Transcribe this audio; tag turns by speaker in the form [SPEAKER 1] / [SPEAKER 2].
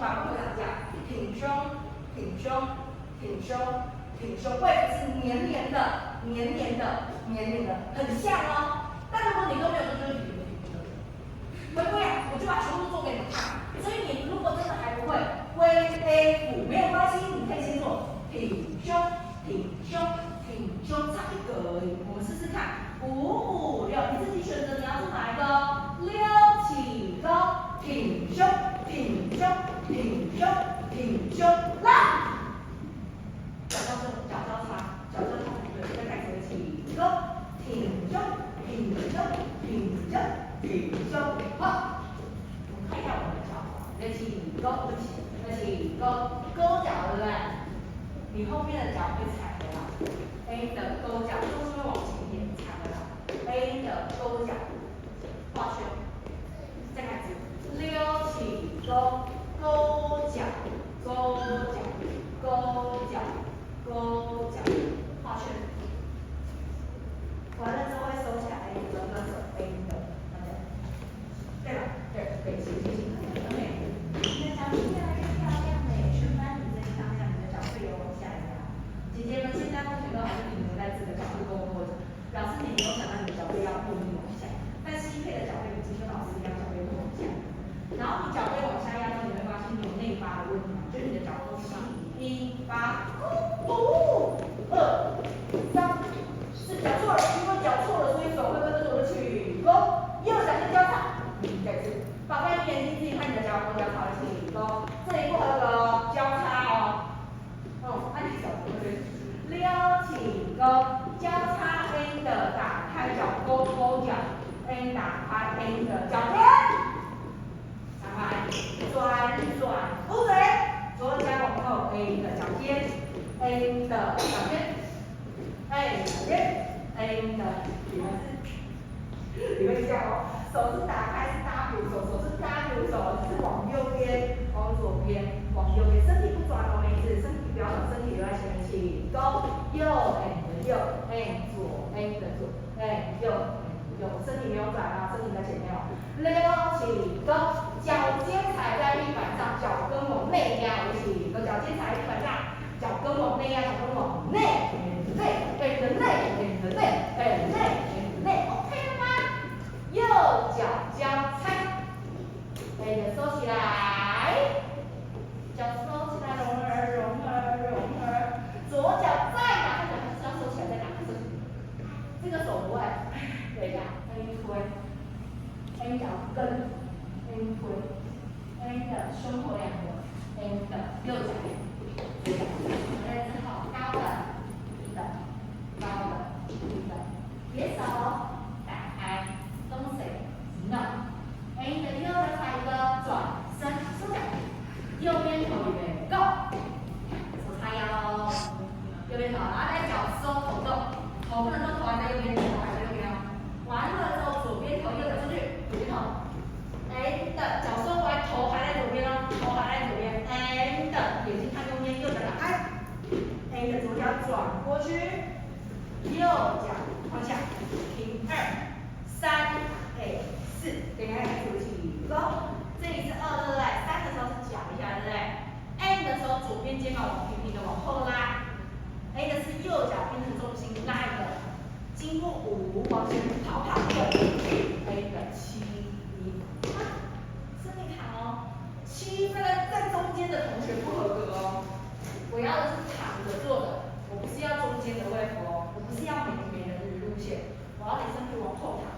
[SPEAKER 1] 反复回想讲，挺胸，挺胸，挺胸，挺胸，位置是黏黏的，黏黏的，黏黏的，很像哦。但如果你都没有做，就是挺的。会不会啊？我就把全部做给你们看。所以你如果真的还不会，微 A 腹没有关系，你可以先做挺胸，挺胸，挺胸，差一个而已。我们试试看，5、5、6，你自己选择你要做哪一个？6起高，挺胸，挺胸，挺胸，挺胸，拉。脚交叉，脚交叉，脚交叉不对，再改成起高，挺胸，挺胸，挺胸，挺胸，好。我们看一下我们的脚，起高，对不起，起高，勾脚对不对？你后面的脚会踩回来 ，A 的勾脚，就是会往前一点踩回来 ，A 的勾脚，画圈，再开始，6起勾，勾脚，勾脚，勾脚，勾脚，画圈，完了之后会收起来 A 的，跟手 A 的，对吧？对，行。你的脚步越来越漂亮嘞，全班你这一方向，你的脚会有往下压。姐姐们现在目前都还是停留在这个脚步勾勾着，表示你没有想到你的脚背要用力往下。但适配的脚背已经跟老师一样，脚背会往下。然后你脚背往下压之后，你会发现你有内八的问题，就是你的脚都是1、8、5、2、3、4，脚错了，因为脚错了，所以手会跟着我的曲弓，右脚先交叉，再次。打开你眼睛，自己看你的脚，我脚朝起勾，这一步还有个交叉哦。按你脚对不对？6起勾，交叉 A 的打开脚勾勾脚 ，A 打开 A 的脚尖，打开，转，捂嘴，左脚往后 A 的脚尖 ，A 的脚尖 ，A 脚尖 ，A 的你们一下哦，手是打开是W手，手是 W手，是往右边，往左边，往右边，身体不转哦，没事，身体不要转，身体留在前面，起勾，右 and 右 and 左 and 左 and 右 and 右，身体没有转啊，身体在前面哦。6起勾，脚尖踩在地板上，脚跟往内压，我起勾，脚尖踩在地板上，脚跟往内压，脚跟往内 and 内 and 内 and 内 and 内 and 内 ，OK 了吗？右脚交叉 ，A 的收起来，脚收起来，融儿，左脚再打开脚，还是要收起来再打开，收起来。这个手不会，等一下 ，A 推 ，A 脚跟 ，A 推 ，A 的胸口两个 ，A 的右脚，左脚，完了之后高的，低的，高的，低的，别手打开。东西 no， A 的右脚踩一个转身收脚，右边头预备 go， 手叉腰喽，右边头，然后再脚收头动，头不能动，头还在右边，头还在右边哦。完了之后左边头右脚出去，左边头 ，A 的脚收回，头还在左边哦，头还在左边 ，A 的眼睛看右边，右脚打开 ，A 的左脚转过去，右脚放下，停2。3 A 4，等一下开始起勾，这里是2对不对？3的时候是脚一下对不对 ？N 的时候左边肩膀往平平的往后拉 ，A 的是右脚平衡重心拉一个，经过5往前跑6 ，A 的7 1，身体躺哦，7在中间的同学不合格哦，我要的是躺着做的，我不是要中间的位服哦，我不是要美的日路线，我要你身体往后躺。